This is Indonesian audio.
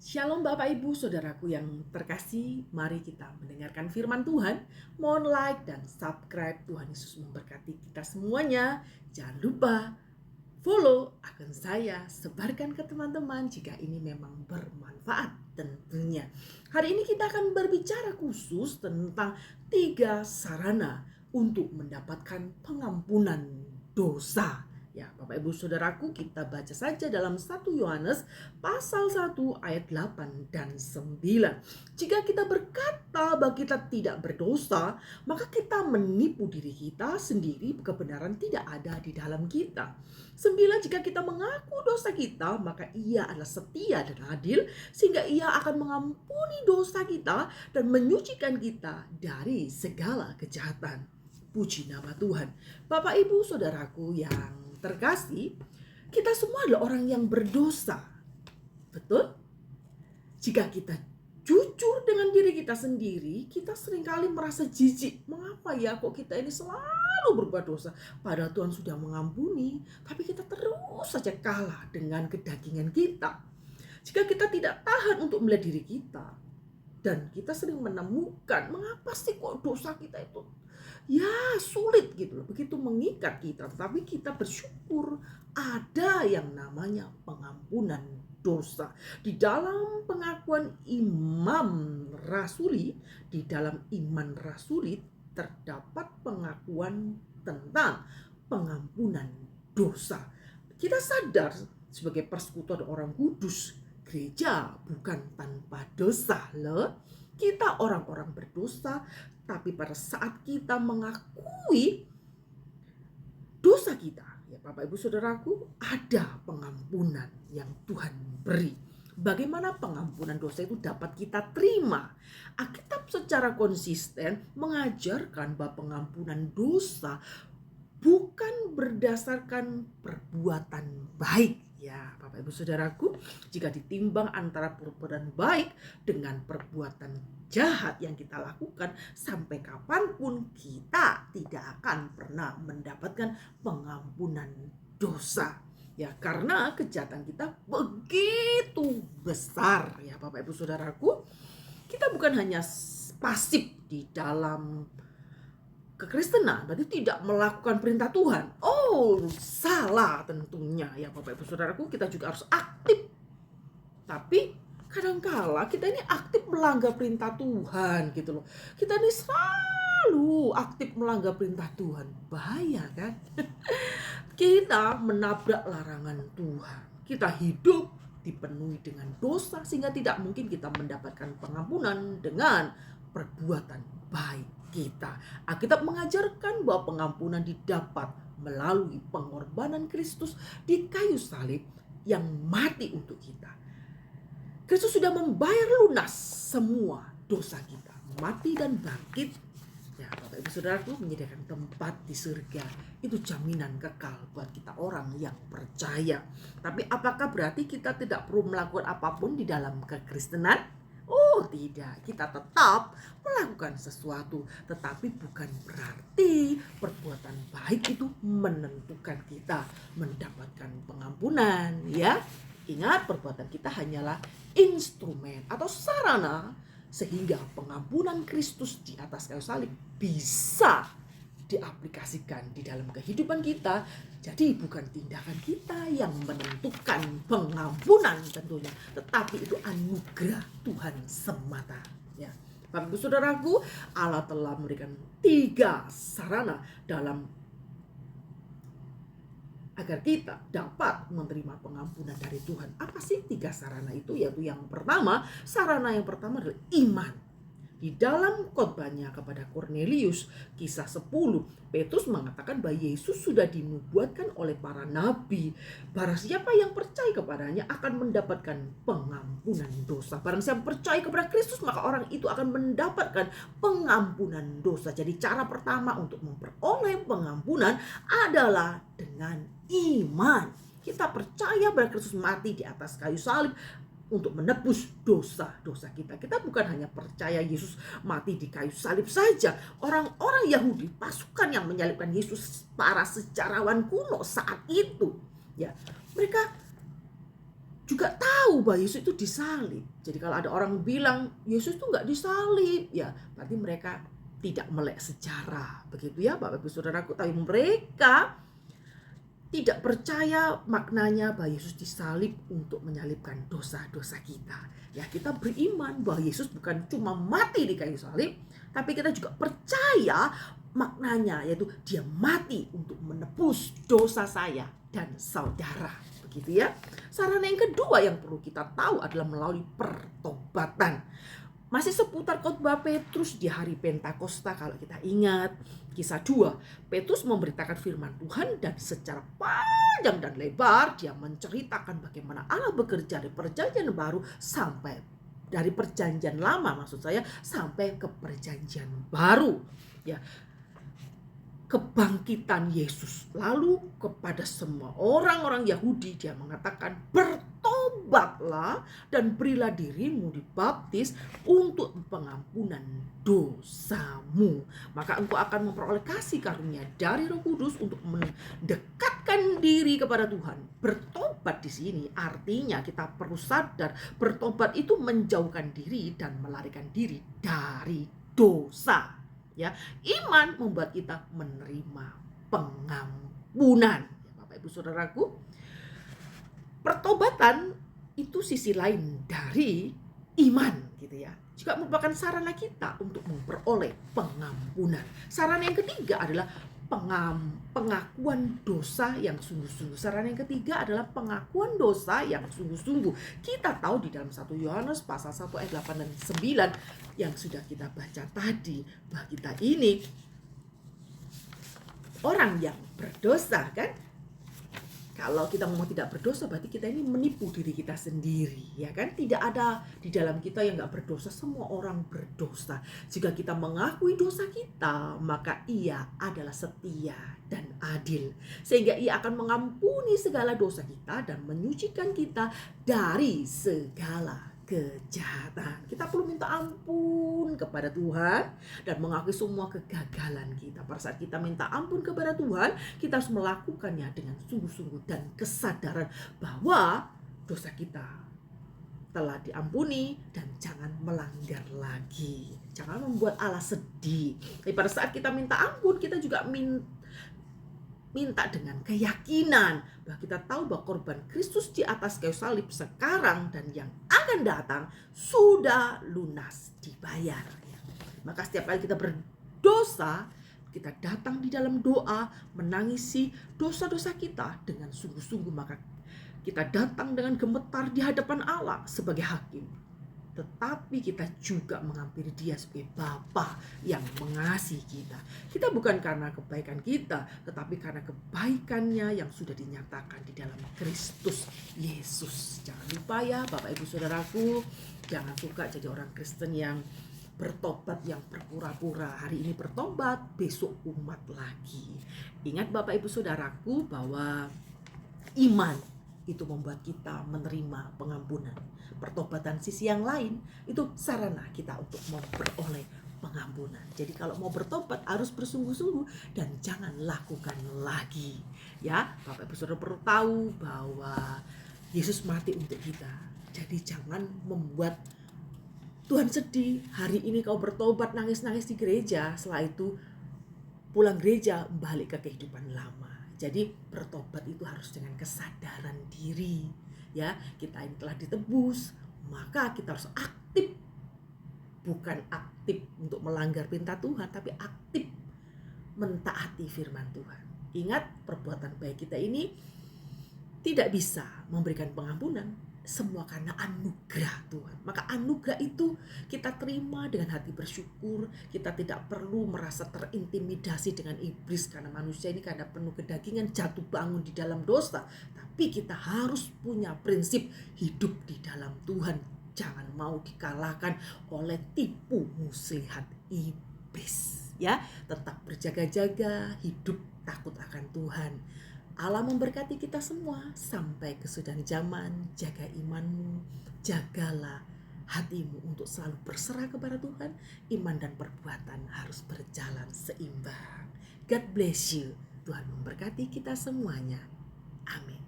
Shalom Bapak Ibu Saudaraku yang terkasih, mari kita mendengarkan firman Tuhan. Mohon like dan subscribe. Tuhan Yesus memberkati kita semuanya. Jangan lupa follow akun saya, sebarkan ke teman-teman jika ini memang bermanfaat tentunya. Hari ini kita akan berbicara khusus tentang 3 sarana untuk mendapatkan pengampunan dosa. Ya, Bapak Ibu Saudaraku, kita baca saja dalam 1 Yohanes pasal 1 ayat 8 dan 9. Jika kita berkata bahwa kita tidak berdosa, maka kita menipu diri kita sendiri, kebenaran tidak ada di dalam kita. 9, jika kita mengaku dosa kita, maka Ia adalah setia dan adil sehingga Ia akan mengampuni dosa kita dan menyucikan kita dari segala kejahatan. Puji nama Tuhan. Bapak Ibu Saudaraku yang terkasih, kita semua adalah orang yang berdosa. Betul? Jika kita jujur dengan diri kita sendiri, kita seringkali merasa jijik. Mengapa ya kok kita ini selalu berbuat dosa? Padahal Tuhan sudah mengampuni, tapi kita terus saja kalah dengan kedagingan kita. Jika kita tidak tahan untuk melihat diri kita, dan kita sering menemukan mengapa sih kok dosa kita itu ya sulit gitu loh, begitu mengikat kita. Tetapi kita bersyukur ada yang namanya pengampunan dosa. Di dalam pengakuan imam rasuli, di dalam iman rasuli terdapat pengakuan tentang pengampunan dosa. Kita sadar sebagai persekutuan orang kudus, gereja bukan tanpa dosa loh. Kita orang-orang berdosa, tapi pada saat kita mengakui dosa kita, ya Bapak Ibu Saudaraku, ada pengampunan yang Tuhan beri. Bagaimana pengampunan dosa itu dapat kita terima? Alkitab secara konsisten mengajarkan bahwa pengampunan dosa bukan berdasarkan perbuatan baik. Ya Bapak Ibu Saudaraku, jika ditimbang antara perbuatan baik dengan perbuatan jahat yang kita lakukan, sampai kapanpun kita tidak akan pernah mendapatkan pengampunan dosa. Ya, karena kejahatan kita begitu besar ya Bapak Ibu Saudaraku. Kita bukan hanya pasif di dalam kekristenan, berarti tidak melakukan perintah Tuhan. Oh, salah tentunya ya Bapak Ibu Saudaraku, kita juga harus aktif. Tapi kadangkala kita ini aktif melanggar perintah Tuhan gitu loh. Kita ini selalu aktif melanggar perintah Tuhan. Bahaya kan? Kita menabrak larangan Tuhan. Kita hidup dipenuhi dengan dosa sehingga tidak mungkin kita mendapatkan pengampunan dengan perbuatan baik kita. Alkitab mengajarkan bahwa pengampunan didapat melalui pengorbanan Kristus di kayu salib yang mati untuk kita. Kristus sudah membayar lunas semua dosa kita, mati dan bangkit. Ya, Bapak Ibu Saudaraku, menyediakan tempat di surga. Itu jaminan kekal buat kita orang yang percaya. Tapi apakah berarti kita tidak perlu melakukan apapun di dalam kekristenan? Oh tidak, kita tetap melakukan sesuatu, tetapi bukan berarti perbuatan baik itu menentukan kita mendapatkan pengampunan, ya. Ingat, perbuatan kita hanyalah instrumen atau sarana sehingga pengampunan Kristus di atas kayu salib bisa diaplikasikan di dalam kehidupan kita. Jadi bukan tindakan kita yang menentukan pengampunan tentunya, tetapi itu anugerah Tuhan semata. Ya, Bapak Ibu Saudaraku, Allah telah memberikan 3 sarana dalam agar kita dapat menerima pengampunan dari Tuhan. Apa sih 3 sarana itu? Yaitu yang pertama, sarana yang pertama adalah iman. Di dalam khotbahnya kepada Kornelius, kisah 10, Petrus mengatakan bahwa Yesus sudah dinubuatkan oleh para nabi. Barang siapa yang percaya kepadanya akan mendapatkan pengampunan dosa. Barang siapa percaya kepada Kristus, maka orang itu akan mendapatkan pengampunan dosa. Jadi cara pertama untuk memperoleh pengampunan adalah dengan iman. Kita percaya bahwa Kristus mati di atas kayu salib untuk menebus dosa-dosa kita. Kita bukan hanya percaya Yesus mati di kayu salib saja. Orang-orang Yahudi, pasukan yang menyalibkan Yesus, para sejarawan kuno saat itu, ya, mereka juga tahu bahwa Yesus itu disalib. Jadi kalau ada orang bilang Yesus itu nggak disalib, ya berarti mereka tidak melek sejarah. Begitu ya Bapak Ibu Saudaraku. Tapi mereka tidak percaya maknanya bahwa Yesus disalib untuk menyalibkan dosa-dosa kita. Ya, kita beriman bahwa Yesus bukan cuma mati di kayu salib, tapi kita juga percaya maknanya, yaitu dia mati untuk menebus dosa saya dan saudara. Begitu ya. Sarana yang kedua yang perlu kita tahu adalah melalui pertobatan. Masih seputar khotbah Petrus di hari Pentakosta, kalau kita ingat kisah 2, Petrus memberitakan firman Tuhan dan secara panjang dan lebar dia menceritakan bagaimana Allah bekerja dari perjanjian baru sampai dari perjanjian lama, maksud saya, sampai ke perjanjian baru. Ya, kebangkitan Yesus. Lalu kepada semua orang-orang Yahudi dia mengatakan, bertobatlah dan berilah dirimu dibaptis untuk pengampunan dosamu. Maka engkau akan memperoleh kasih karunia dari Roh Kudus untuk mendekatkan diri kepada Tuhan. Bertobat di sini artinya kita perlu sadar, bertobat itu menjauhkan diri dan melarikan diri dari dosa. Ya, iman membuat kita menerima pengampunan. Ya, Bapak Ibu Saudaraku, pertobatan itu sisi lain dari iman, gitu ya. Juga merupakan sarana kita untuk memperoleh pengampunan. Sarana yang ketiga adalah pengakuan dosa yang sungguh-sungguh. Sarana yang ketiga adalah pengakuan dosa yang sungguh-sungguh. Kita tahu di dalam 1 Yohanes pasal 1 ayat 8 dan 9 yang sudah kita baca tadi, bahwa kita ini orang yang berdosa, kan? Kalau kita ngomong tidak berdosa, berarti kita ini menipu diri kita sendiri, ya kan? Tidak ada di dalam kita yang nggak berdosa. Semua orang berdosa. Jika kita mengakui dosa kita, maka Ia adalah setia dan adil, sehingga Ia akan mengampuni segala dosa kita dan menyucikan kita dari segala kejahatan. Kita perlu minta ampun kepada Tuhan dan mengakui semua kegagalan kita. Pada saat kita minta ampun kepada Tuhan, kita harus melakukannya dengan sungguh-sungguh dan kesadaran bahwa dosa kita telah diampuni dan jangan melanggar lagi. Jangan membuat Allah sedih. Tapi pada saat kita minta ampun, kita juga minta dengan keyakinan bahwa kita tahu bahwa korban Kristus di atas kayu salib sekarang dan yang akan datang sudah lunas dibayar. Maka setiap kali kita berdosa, kita datang di dalam doa menangisi dosa-dosa kita dengan sungguh-sungguh, maka kita datang dengan gemetar di hadapan Allah sebagai hakim. Tetapi kita juga menghampiri Dia sebagai Bapa yang mengasihi kita. Kita bukan karena kebaikan kita, tetapi karena kebaikannya yang sudah dinyatakan di dalam Kristus Yesus. Jangan lupa ya Bapak Ibu Saudaraku, jangan suka jadi orang Kristen yang bertobat yang berpura-pura. Hari ini bertobat, besok umat lagi. Ingat Bapak Ibu Saudaraku bahwa iman itu membuat kita menerima pengampunan. Pertobatan sisi yang lain itu sarana kita untuk memperoleh pengampunan. Jadi kalau mau bertobat harus bersungguh-sungguh dan jangan lakukan lagi. Ya, Bapak Ibu Saudara perlu tahu bahwa Yesus mati untuk kita. Jadi jangan membuat Tuhan sedih. Hari ini kau bertobat nangis-nangis di gereja, setelah itu pulang gereja balik ke kehidupan lama. Jadi bertobat itu harus dengan kesadaran diri, ya. Kita ini telah ditebus, maka kita harus aktif. Bukan aktif untuk melanggar perintah Tuhan, tapi aktif mentaati firman Tuhan. Ingat, perbuatan baik kita ini tidak bisa memberikan pengampunan, semua karena anugerah Tuhan. Maka anugerah itu kita terima dengan hati bersyukur. Kita tidak perlu merasa terintimidasi dengan iblis, karena manusia ini karena penuh kedagingan jatuh bangun di dalam dosa. Tapi kita harus punya prinsip hidup di dalam Tuhan. Jangan mau dikalahkan oleh tipu muslihat iblis, ya. Tetap berjaga-jaga, hidup takut akan Tuhan. Allah memberkati kita semua sampai kesudahan zaman. Jaga imanmu, jagalah hatimu untuk selalu berserah kepada Tuhan. Iman dan perbuatan harus berjalan seimbang. God bless you. Tuhan memberkati kita semuanya. Amin.